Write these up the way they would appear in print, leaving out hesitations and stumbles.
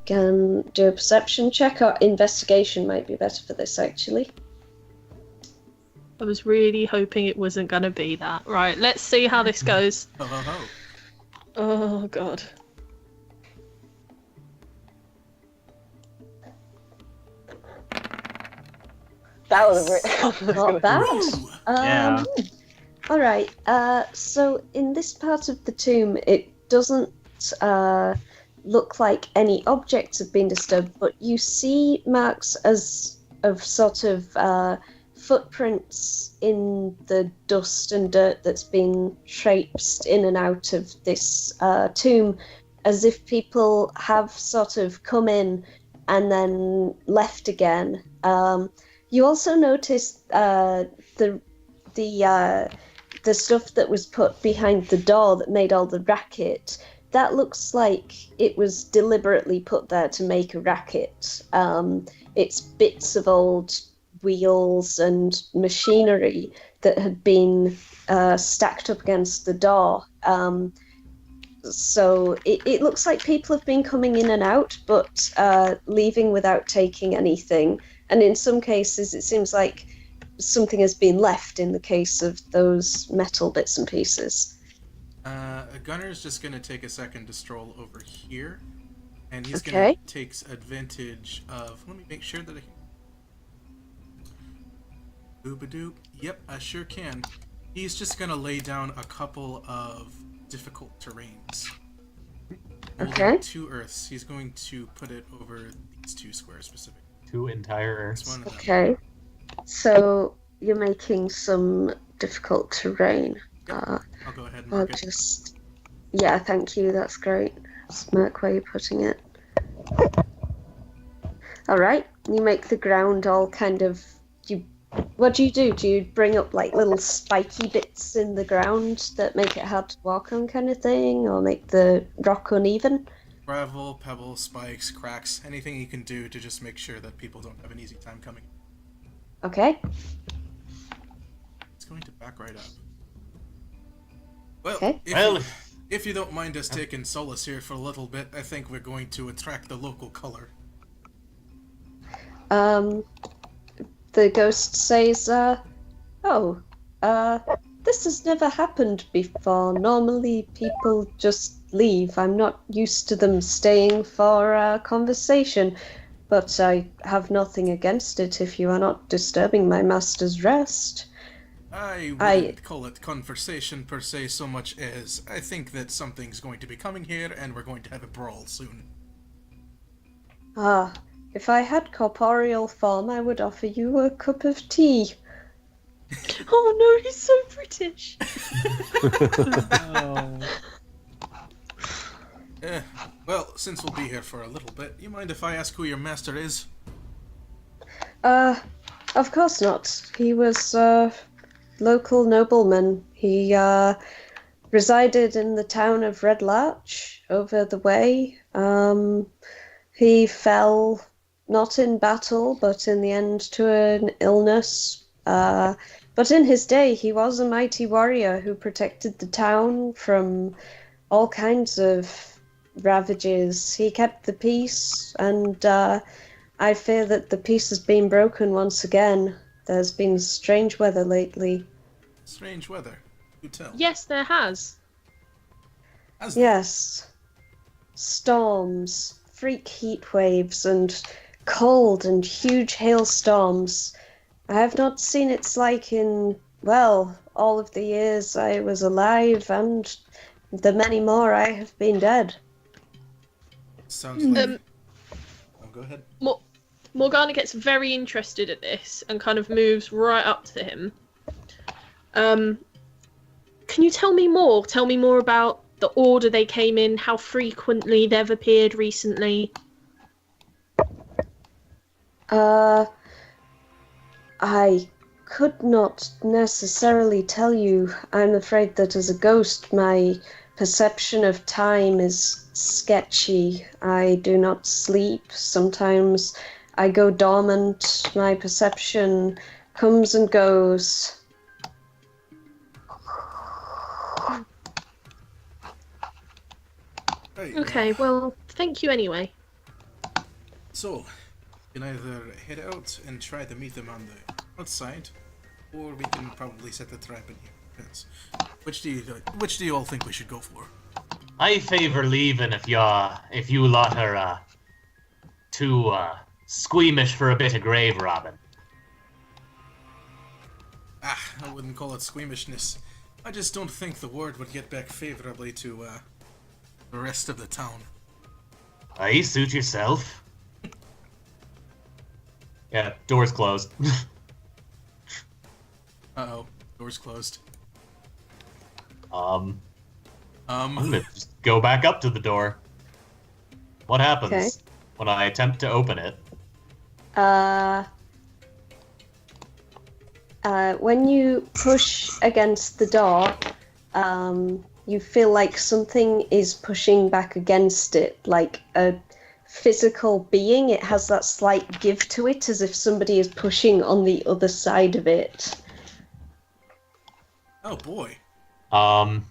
can do a perception check, or investigation might be better for this, actually. I was really hoping it wasn't going to be that. Right, let's see how this goes. Oh, God. That was not bad. Yeah. Alright, so in this part of the tomb, it doesn't look like any objects have been disturbed, but you see marks of sort of footprints in the dust and dirt that's been traipsed in and out of this tomb, as if people have sort of come in and then left again. You also notice the stuff that was put behind the door that made all the racket. That looks like it was deliberately put there to make a racket. It's bits of old wheels and machinery that had been stacked up against the door. So it looks like people have been coming in and out, but leaving without taking anything. And in some cases, it seems like something has been left in the case of those metal bits and pieces. Gunner's just going to take a second to stroll over here, and he's going to take advantage of... Let me make sure that I can... Boobadoop. Yep, I sure can. He's just going to lay down a couple of difficult terrains. Okay. 2 earths. He's going to put it over these 2 squares specifically. 2 entire earths. Okay. So you're making some difficult terrain. Yep. I'll go ahead and mark it. Yeah, thank you. That's great. Just mark where you're putting it. All right. You make the ground all kind of. What do? Do you bring up like little spiky bits in the ground that make it hard to walk on, kind of thing, or make the rock uneven? Gravel, pebbles, spikes, cracks, anything you can do to just make sure that people don't have an easy time coming. Okay. It's going to back right up. Well, okay. If you don't mind us taking solace here for a little bit, I think we're going to attract the local color. The ghost says, this has never happened before. Normally people just leave. I'm not used to them staying for a conversation, but I have nothing against it if you are not disturbing my master's rest. I wouldn't call it conversation per se so much as I think that something's going to be coming here and we're going to have a brawl soon. If I had corporeal form, I would offer you a cup of tea. Oh no, he's so British. Well, since we'll be here for a little bit, you mind if I ask who your master is? Of course not. He was local nobleman. He resided in the town of Red Larch over the way. He fell not in battle, but in the end to an illness. But in his day, he was a mighty warrior who protected the town from all kinds of ravages. He kept the peace, and I fear that the peace has been broken once again. There's been strange weather lately. Strange weather? You tell. Yes, there has. Yes. Storms, freak heat waves, and cold and huge hailstorms. I have not seen its like in, well, all of the years I was alive, and the many more I have been dead. Sounds like... Oh, go ahead. Morgana gets very interested at this and kind of moves right up to him. Can you tell me more? Tell me more about the order they came in, how frequently they've appeared recently. I could not necessarily tell you. I'm afraid that as a ghost, my perception of time is sketchy. I do not sleep. Sometimes I go dormant. My perception comes and goes. Okay, well, thank you anyway. So, you can either head out and try to meet them on the outside, or we can probably set the trap in here. Depends. Which do you all think we should go for? I favor leaving if you lot are too squeamish for a bit of grave robbing. I wouldn't call it squeamishness. I just don't think the word would get back favorably to the rest of the town. Aye, suit yourself. Yeah, door's closed. Uh-oh, door's closed. I'm gonna just go back up to the door. What happens when I attempt to open it? When you push against the door, you feel like something is pushing back against it, like a physical being. It has that slight give to it, as if somebody is pushing on the other side of it. Oh boy. Can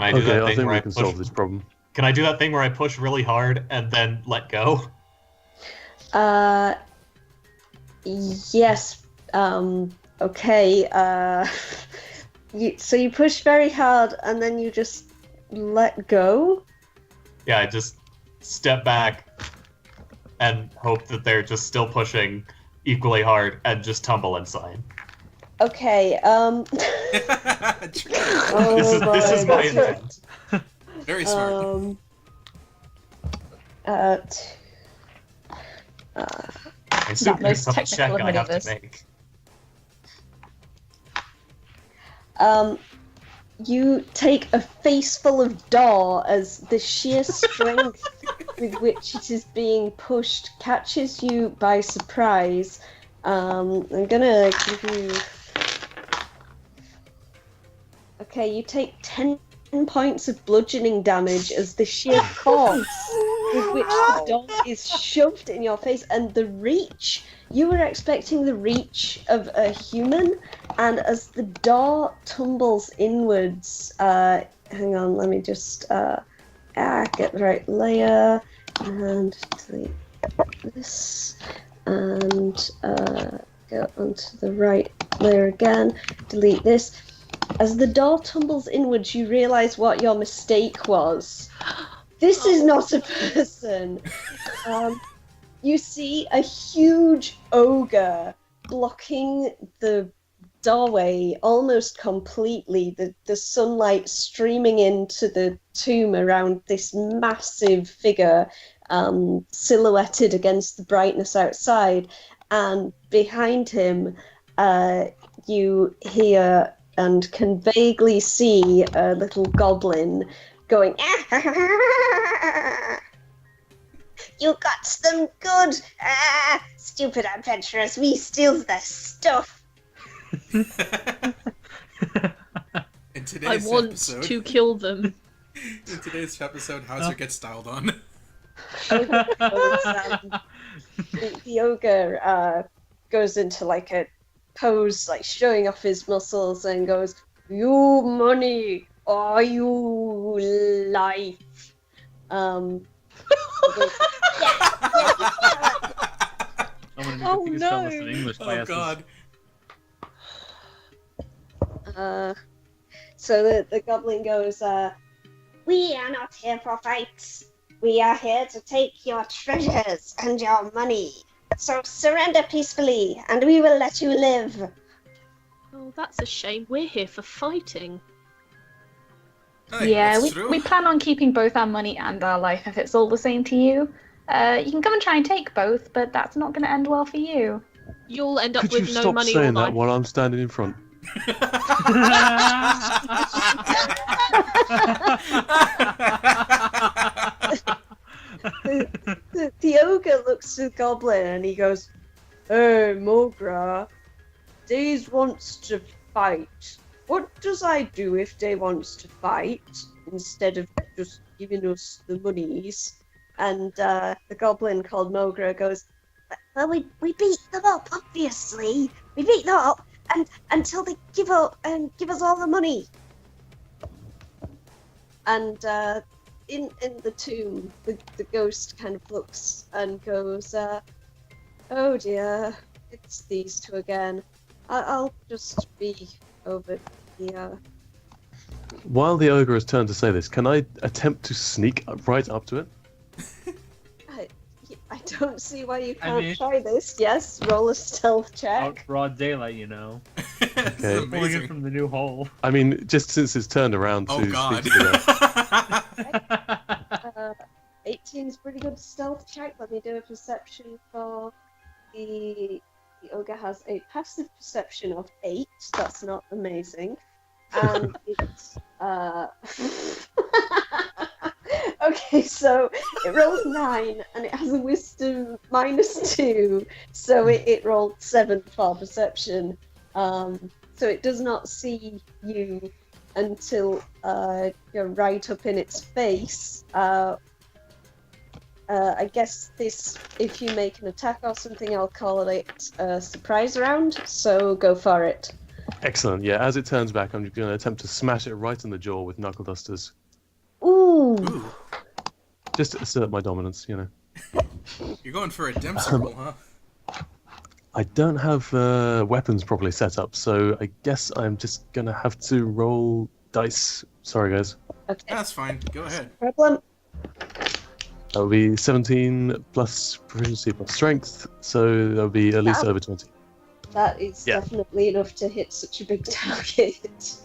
I do that thing I think where we can solve this problem. Can I do that thing where I push really hard and then let go? Yes. Okay. So you push very hard and then you just let go? Yeah, I just step back and hope that they're just still pushing equally hard and just tumble inside. Okay, This is my intent. Very smart. I assume That there's most some technical check of I have to maneuvers. make. You take a face full of door as the sheer strength with which it is being pushed catches you by surprise. I'm gonna give you... Okay, you take 10 points of bludgeoning damage as the sheer force with which the door is shoved in your face, and the reach. You were expecting the reach of a human, and as the door tumbles inwards, hang on, let me just get the right layer, and delete this, and go onto the right layer again, delete this. As the door tumbles inwards, you realise what your mistake was. This is not a person. You see a huge ogre blocking the doorway almost completely, the sunlight streaming into the tomb around this massive figure silhouetted against the brightness outside, and behind him you hear and can vaguely see a little goblin going, "You got them good! Stupid adventurers, we steals their stuff!" In I today's want episode, to kill them. in today's episode, Hauser gets styled on. The ogre goes into like a pose, like showing off his muscles, and goes, "You money, or you life." I'm gonna need Oh, to spell this no. in English by Oh essence. god. So the goblin goes, "We are not here for fights. We are here to take your treasures and your money. So surrender peacefully, and we will let you live." Oh, that's a shame. We're here for fighting. Hey, Yeah, that's true. we plan on keeping both our money and our life if it's all the same to you. You can come and try and take both, but that's not going to end well for you. You'll end up Could you with no stop money or saying that life. while I'm standing in front? The ogre looks to the goblin and he goes, "Hey, Mogra, Days wants to fight. What does I do if Day wants to fight instead of just giving us the monies?" And the goblin called Mogra goes, "Well, we beat them up, obviously. We beat them up and until they give up and give us all the money." And in the tomb, the ghost kind of looks and goes, "Oh dear, it's these two again. I'll just be over here." While the ogre has turned to say this, can I attempt to sneak right up to it? I don't see why you I can't mean- try this. Yes, roll a stealth check. Out broad daylight, you know. This is Okay. Pulling it amazing. from the new hole. I mean, just since it's turned around to Oh god. speak to the 18 is pretty good stealth check. Let me do a perception for the ogre has a passive perception of 8. That's not amazing. And it's okay, so it rolled 9 and it has a wisdom -2, so it rolled 7 for perception. So it does not see you until you're right up in its face. I guess this, if you make an attack or something, I'll call it a surprise round, so go for it. Excellent. Yeah, as it turns back, I'm going to attempt to smash it right in the jaw with knuckle dusters. Ooh! Ooh, Just to assert my dominance, you know. you're going for a Dempsey roll, huh? I don't have weapons properly set up, so I guess I'm just going to have to roll dice. Sorry, guys. Okay, That's fine. Go ahead. problem. That would be 17 plus proficiency plus strength, so that would be at least Wow. over 20. That is Yeah. definitely enough to hit such a big target.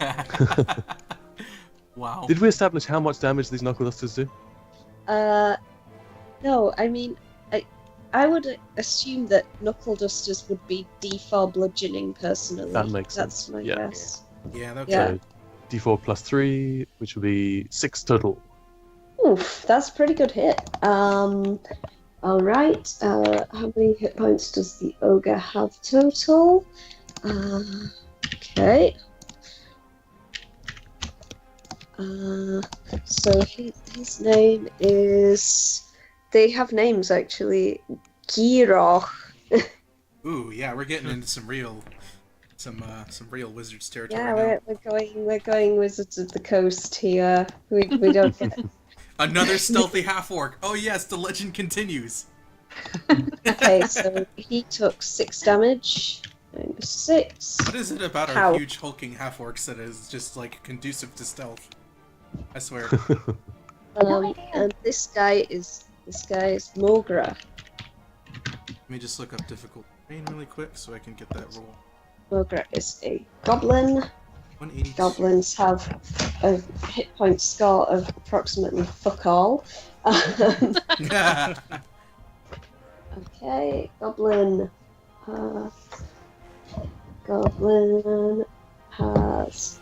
Wow. Did we establish how much damage these knuckle dusters do? No, I mean, I would assume that knuckle dusters would be D4 bludgeoning personally. That makes That's sense. my Yeah. guess. Yeah, that's Yeah. So D4 plus 3, which would be 6 total. Oof, that's a pretty good hit. All right. How many hit points does the ogre have total? Okay. So his name is. They have names actually. Giroch. Ooh, yeah, we're getting into some real wizards territory Yeah, now. we're going Wizards of the Coast here. We don't get. Another stealthy half orc. Oh yes, the legend continues. Okay, so he took 6 damage. -6. What is it about our How? huge hulking half orcs that is just like conducive to stealth? I swear. No idea. And this guy is Mogra. Let me just look up difficult terrain really quick so I can get that roll. Mogra is a goblin. 182. Goblins have a hit point score of approximately fuck all. Okay, goblin. Goblin has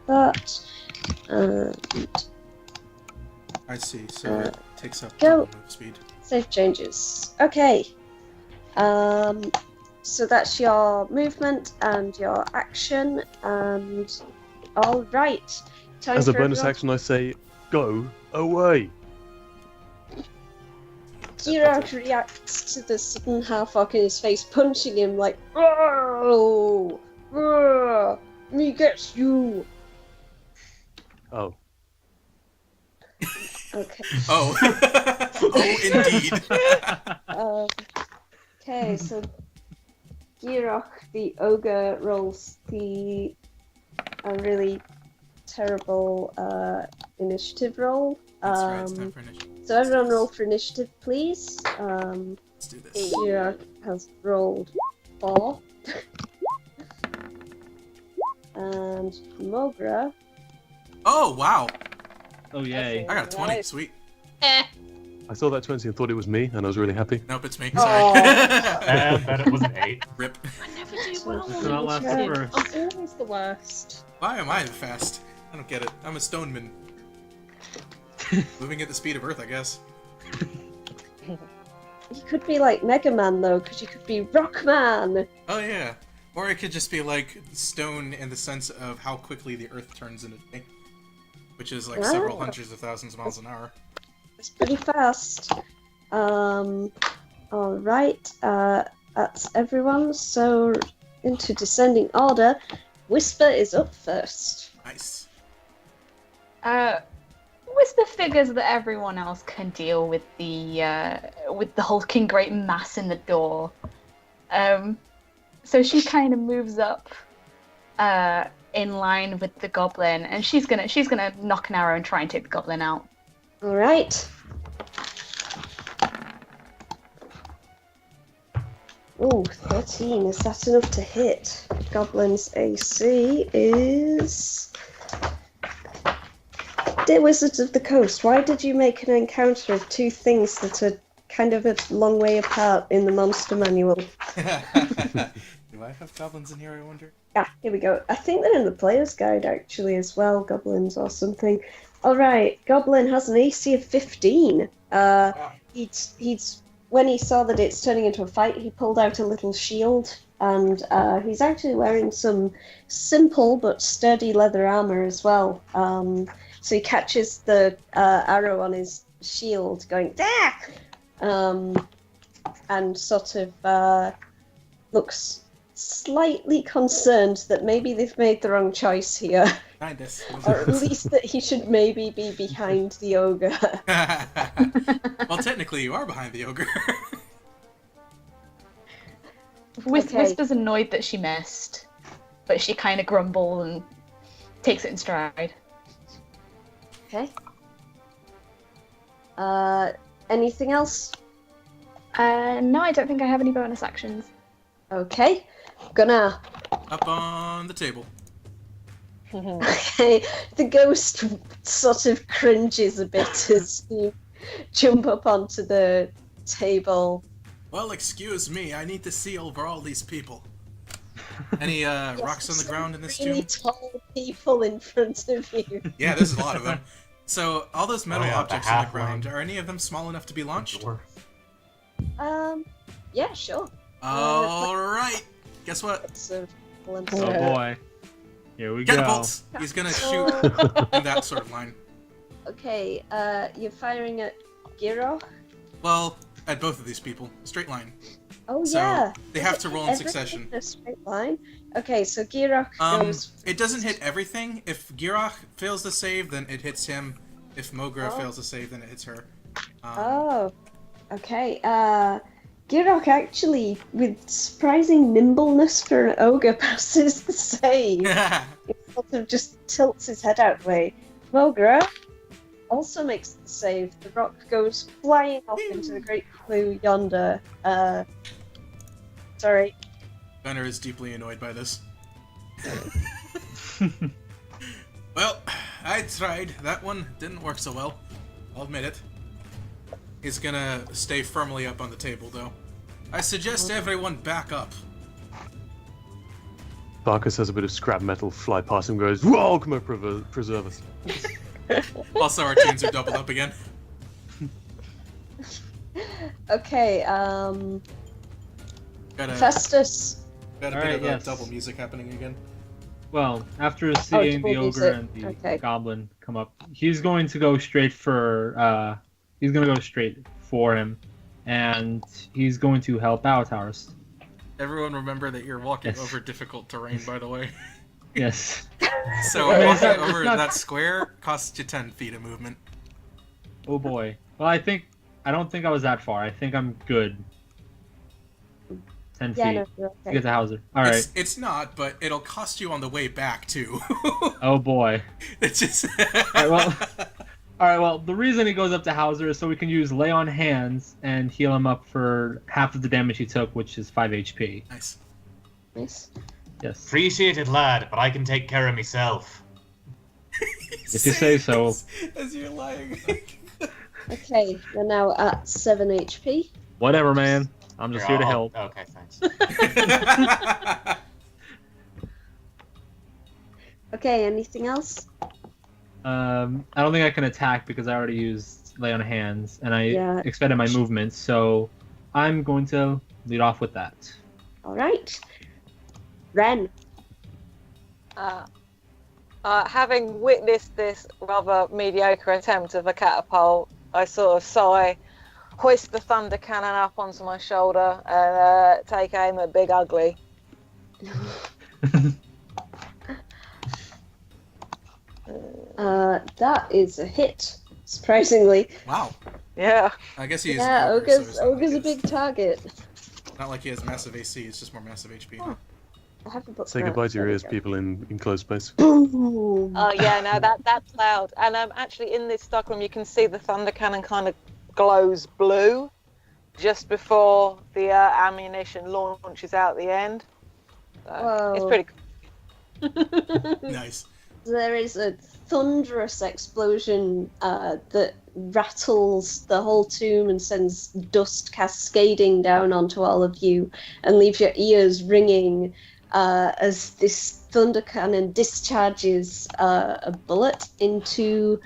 that, and I see. So it takes up go. double move speed. save changes. Okay. So that's your movement and your action, and all right. Time As a for bonus everyone- action, I say, go away. Giroud reacts to the sudden half-orc in his face, punching him like, "Oh, me gets you." Oh. Okay. Oh. Oh, indeed. Okay, so Giroch, the ogre, rolls a really terrible initiative roll. That's right. It's time for initiative. So everyone roll for initiative, please. Let's do this. Giroch has rolled 4. And Mogra. Oh wow! Oh yay. I got a 20. Nice. Sweet. Eh. I saw that 20 and thought it was me, and I was really happy. Nope, it's me. Oh. Sorry. And then it was an 8. Rip. I never do well This on will not last initiative. forever. I'm always the worst. Why am I the fast? I don't get it. I'm a stoneman. Moving at the speed of Earth, I guess. You could be like Mega Man though, because you could be Rockman. Oh yeah. Or it could just be like stone in the sense of how quickly the Earth turns in a day, which is like several Oh. hundreds of thousands of miles an hour. It's pretty fast. Alright, that's everyone. So, into descending order, Whisper is up first. Nice. Whisper figures that everyone else can deal with the hulking great mass in the door. So she kind of moves up in line with the goblin, and she's gonna knock an arrow and try and take the goblin out. All right. Oh, 13. Is that enough to hit? Goblin's AC is... Dear Wizards of the Coast, why did you make an encounter of two things that are kind of a long way apart in the monster manual? Do I have goblins in here, I wonder? Ah, here we go. I think they're in the player's guide, actually, as well, goblins or something. All right, Goblin has an AC of 15. He's when he saw that it's turning into a fight, he pulled out a little shield, and he's actually wearing some simple but sturdy leather armor as well. So he catches the arrow on his shield, going "Dah!" And sort of looks slightly concerned that maybe they've made the wrong choice here. Kindness. Or at least that he should maybe be behind the ogre. Well, technically, you are behind the ogre. Okay. Whisper's annoyed that she missed, but she kind of grumbles and takes it in stride. Okay. Anything else? No, I don't think I have any bonus actions. Okay. Gonna. Up on the table. Okay. The ghost sort of cringes a bit as you jump up onto the table. Well, excuse me, I need to see over all these people. Any rocks on the ground in this really tomb? tall people in front of you. Yeah, there's a lot of them. So, all those metal yeah, the objects on the halfling. ground, are any of them small enough to be launched? Yeah, sure. Alright! Guess what? It's a Oh boy. Here we go. Catapults! He's gonna shoot in that sort of line. Okay, you're firing at Giro? Well, at both of these people. Straight line. Oh, So, yeah. they have to roll in Everything succession. in a straight line? Okay, so Girok goes... It doesn't hit everything. If Girach fails the save, then it hits him. If Mogra fails the save, then it hits her. Oh, okay. Girok actually, with surprising nimbleness for an ogre, passes the save. He sort of just tilts his head out the way. Mogra also makes the save. The rock goes flying off into the great blue yonder. Sorry. Gunnar is deeply annoyed by this. Well, I tried. That one didn't work so well. I'll admit it. He's gonna stay firmly up on the table, though. I suggest everyone back up. Barkus has a bit of scrap metal fly past him and goes, "Whoa, come on, preserve us." Also, our tunes are doubled up again. Okay, Got a Festus. bit Alright, of yes. double music happening again. Well, after seeing the double ogre music. and the Okay. goblin come up, he's going to go straight for him, and he's going to help out ours. Everyone remember that you're walking Yes. over difficult terrain, by the way. Yes. So I mean, it's walking not- over it's not- that square costs you 10 feet of movement. Oh boy. Well, I don't think I was that far. I think I'm good. 10 Yeah, feet no, you're to okay. get to Hauser. All right. It's not, but it'll cost you on the way back, too. Oh boy. It's just... All right. Well, the reason he goes up to Hauser is so we can use lay on hands and heal him up for half of the damage he took, which is 5 HP. Nice. Nice. Yes. Appreciate it, lad, but I can take care of myself. If you say so. As you're lying. Okay, we're now at 7 HP. Whatever, man. I'm just here to help. Okay, thanks. Okay, anything else? I don't think I can attack because I already used lay on hands and I Yeah. expended my movements, so I'm going to lead off with that. Alright. Ren. Having witnessed this rather mediocre attempt of a catapult, I sort of sigh, hoist the thunder cannon up onto my shoulder, and take aim at Big Ugly. That is a hit, surprisingly. Wow. Yeah. I guess he is Yeah, an ogre, so ogre's, it's not ogre's a like big target. not like he has massive AC, it's just more massive HP. Oh. I have a book. Say goodbye to your ears, people in closed space. Boom! Oh yeah, no, that's loud. And actually, in this stock room, you can see the thunder cannon kind of glows blue just before the ammunition launches out the end. So it's Whoa. pretty cool. Nice. There is a thunderous explosion that rattles the whole tomb and sends dust cascading down onto all of you and leaves your ears ringing as this thunder cannon discharges a bullet into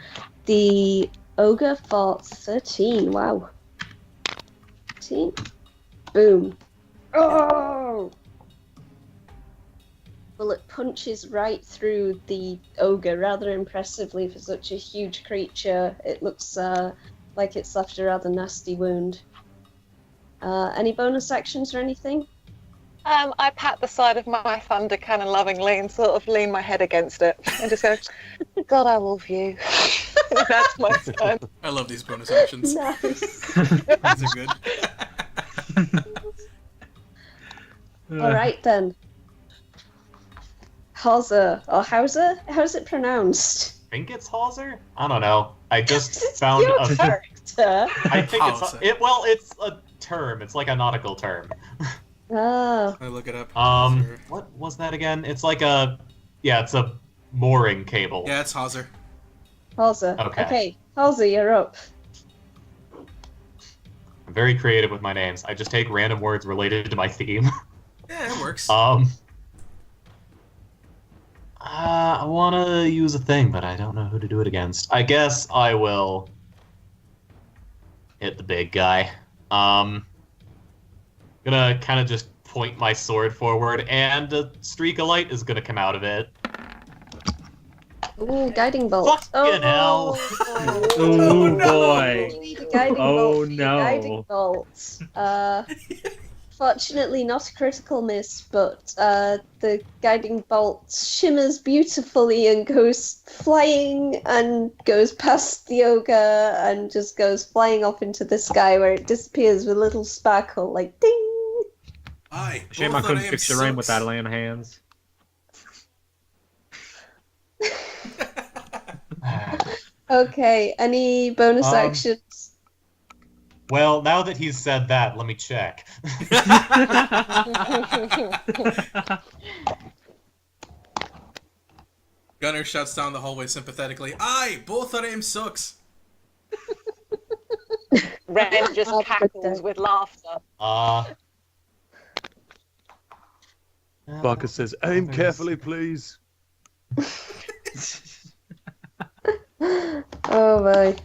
the ogre for 13. Wow. 13. Boom. Oh! Bullet punches right through the ogre rather impressively for such a huge creature. It looks like it's left a rather nasty wound. Any bonus actions or anything? I pat the side of my thunder cannon lovingly and sort of lean my head against it and just go, God, I love you. That's my turn. I love these bonus actions. Nice. These are good. Alright then. Hauser, or Hauser? How's it pronounced? I think it's Hauser? I don't know. I just It's found your a... character. I think Hauser. it's a term. It's like a nautical term. Oh. I look it up. What was that again? It's like it's a mooring cable. Yeah, it's Hauser. Hauser. Okay. Hauser, you're up. I'm very creative with my names. I just take random words related to my theme. Yeah, it works. I want to use a thing, but I don't know who to do it against. I guess I will hit the big guy. Gonna kind of just point my sword forward, and a streak of light is gonna come out of it. Ooh, guiding bolt. Fucking hell. Oh, You boy. need a guiding Oh, bolt for your no. guiding bolt. Fortunately, not a critical miss, but the guiding bolt shimmers beautifully and goes flying and goes past the ogre and just goes flying off into the sky where it disappears with a little sparkle, like ding! Aye. Shame I both couldn't our fix names your aim with sucks. that laying hands. Okay, any bonus actions? Well, now that he's said that, let me check. Gunner shouts down the hallway sympathetically. Aye, both our aim sucks. Ren just Oh, cackles with laughter. Barker says, aim carefully, please. Oh my.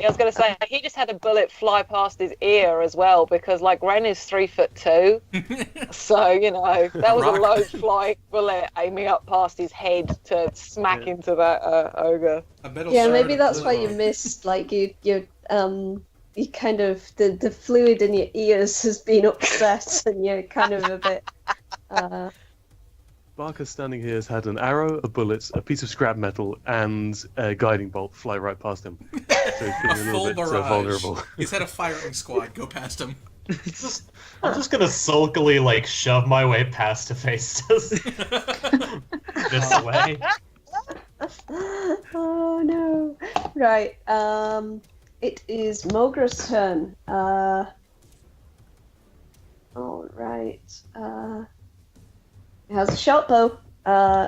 Yeah, I was going to say, he just had a bullet fly past his ear as well, because, like, Ren is 3'2", so, you know, that was Rock. a low-flying bullet aiming up past his head to smack into that ogre. A metal Yeah, shard maybe of that's why you blue. missed. Like you kind of the fluid in your ears has been upset, and you're kind of a bit. Barker standing here has had an arrow, a bullet, a piece of scrap metal, and a guiding bolt fly right past him. So he's A feeling a full little bit barrage. vulnerable. He's had a firing squad go past him. I'm just gonna sulkily, like, shove my way past Hephaestus. This way. Oh no! Right. It is Mogra's turn. All right. It has a short bow.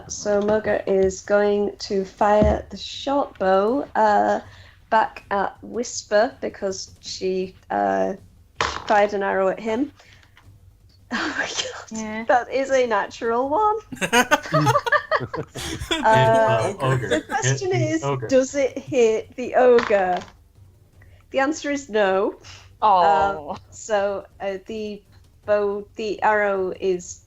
So Mogra is going to fire the short bow back at Whisper because she fired an arrow at him. Oh my god! Yeah. That is a natural one. Ogre. The question Hit the is, ogre. does it hit the ogre? The answer is no. Oh. So the arrow is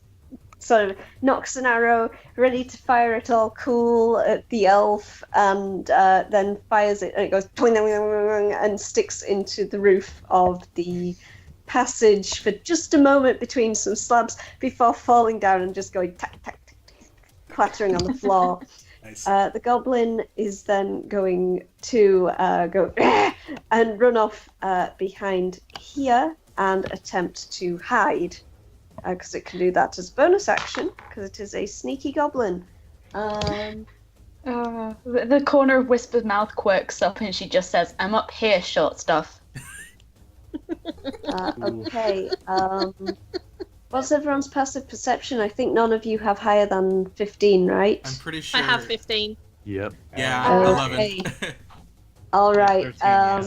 sort of knocks an arrow, ready to fire it all cool at the elf, and then fires it, and it goes and sticks into the roof of the passage for just a moment between some slabs before falling down and just going tack tack tack, tack clattering on the floor. Nice. The goblin is then going to go and run off behind here and attempt to hide, because it can do that as a bonus action, because it is a sneaky goblin. The corner of Whisper's mouth quirks up and she just says, "I'm up here, short stuff." Okay. What's everyone's passive perception? I think none of you have higher than 15, right? I'm pretty sure. I have 15. Yep. Yeah, Okay. 11. All right. 13, yeah.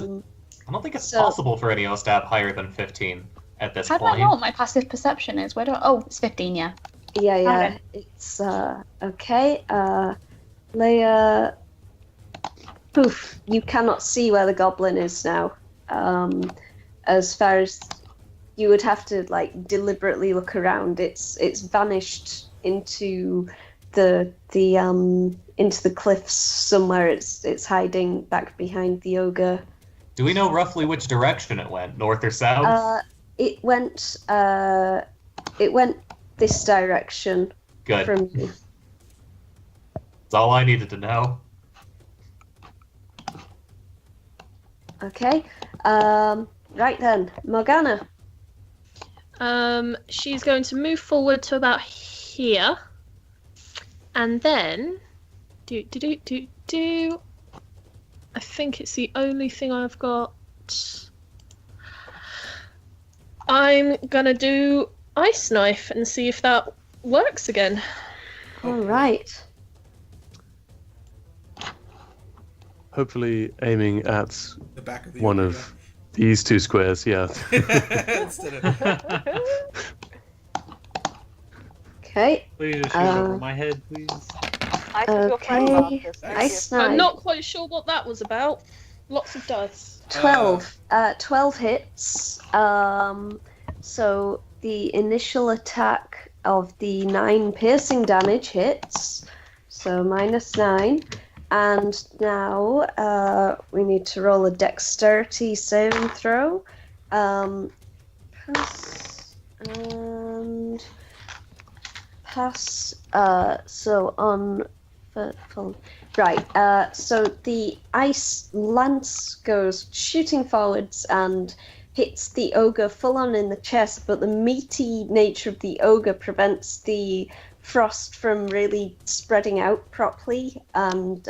I don't think it's So- possible for any of us to have higher than 15 at this How do I point. know what my passive perception is? Where do I... Oh, it's 15, yeah. Yeah. Okay. It's okay. Leia. Poof! You cannot see where the goblin is now. As far as you would have to like deliberately look around. It's vanished into the cliffs somewhere. It's hiding back behind the ogre. Do we know roughly which direction it went, north or south? It went this direction Good. from you. That's all I needed to know. Okay. Right then, Morgana. She's going to move forward to about here, and then do. I think it's the only thing I've got. I'm gonna do Ice Knife and see if that works again. All right. Hopefully aiming at The back of the one ogre, of these two squares, yeah. yeah. Instead of... Okay. Please just shoot over my head, please. I think your friend Okay. Marcus. Thank you. Ice I'm Knife. not quite sure what that was about. Lots of dice. 12. 12 hits. So the initial attack of the 9 piercing damage hits. So -9. And now we need to roll a dexterity saving throw. Pass and pass. So on full. Right. So the ice lance goes shooting forwards and hits the ogre full on in the chest, but the meaty nature of the ogre prevents the frost from really spreading out properly, and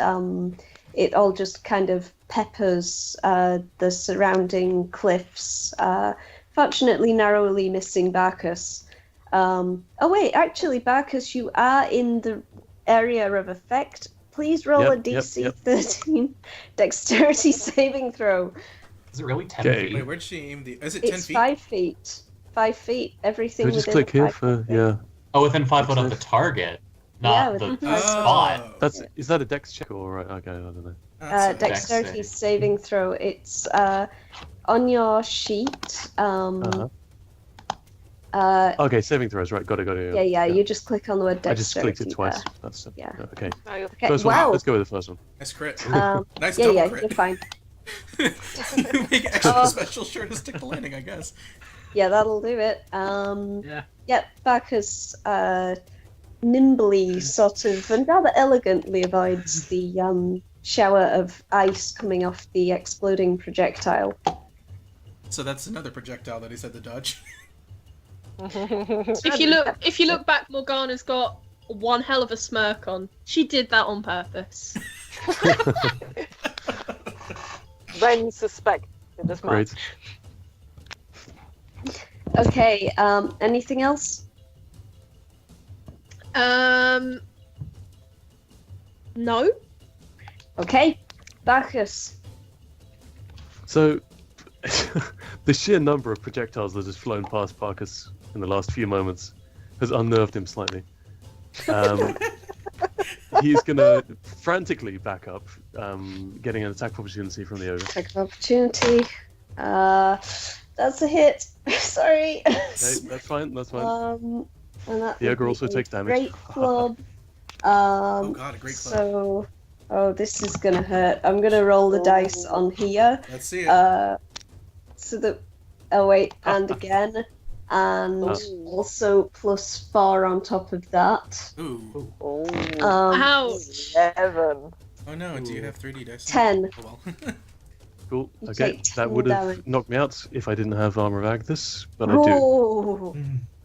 it all just kind of peppers the surrounding cliffs. Fortunately, narrowly missing Barkus. Oh wait, actually, Barkus, you are in the area of effect. Please roll a DC 13 dexterity saving throw. Is it really 10 Okay. feet? Wait, where'd she aim the... Is it 10 It's feet? 5 feet. 5 feet. Everything Can we just within click here 5 for, feet. yeah. Oh, within 5 foot of That's the target, Yeah, not within the 5 Oh. spot. Is that a dex check or right? Okay, I don't know. That's Dexterity Dex saving throw. It's on your sheet. Okay, saving throws, right? Got it. Yeah. You just click on the word I just dexterity. clicked it twice. there. That's Yeah. okay. No, you're Okay. First one. Wow. Let's go with the first one. Nice crit. Nice Yeah, double you're crit. fine. Make extra Oh. special sure to stick the landing, I guess. Yeah, that'll do it. Yeah. Yep, Bacchus nimbly sort of and rather elegantly avoids the shower of ice coming off the exploding projectile. So that's another projectile that he said to dodge. If you look back, Morgana's got one hell of a smirk on. She did that on purpose. Then suspected as much. Great. Okay, anything else? No. Okay, Bacchus. So, the sheer number of projectiles that has flown past Parkus in the last few moments has unnerved him slightly. He's gonna frantically back up, getting an attack opportunity from the ogre. Attack of opportunity. That's a hit. Sorry. Okay, that's fine. That's fine. And that The ogre would also be a takes damage. Great club. Oh god, a great club. So, this is gonna hurt. I'm gonna roll the dice on here. Let's see it. So that. Oh wait, and again, and Ooh. also +4 on top of that. Ooh. Oh, Ouch. 11. Oh no, do you have 3D dice? 10. Oh well. Cool. You Okay, take that 10 would have damage. knocked me out if I didn't have Armor of Agnes, but I do. Oh,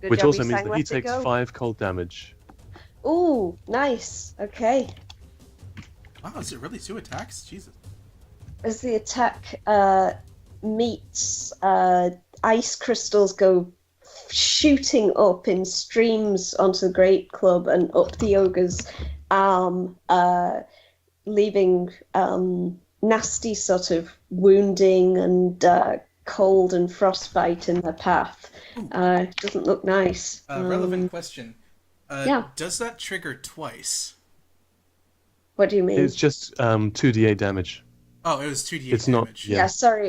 good Which job also you means sang that he Let It takes Go. 5 cold damage. Ooh, nice. Okay. Wow, is it really 2 attacks? Jesus. As the attack meets, ice crystals go shooting up in streams onto the Great Club and up the ogre's arm, leaving nasty sort of wounding and cold and frostbite in their path. Doesn't look nice. Relevant question. Yeah. Does that trigger twice? What do you mean? It's just 2d8 damage. Oh, it was 2d8 It's not. damage. Yeah. Yeah, sorry.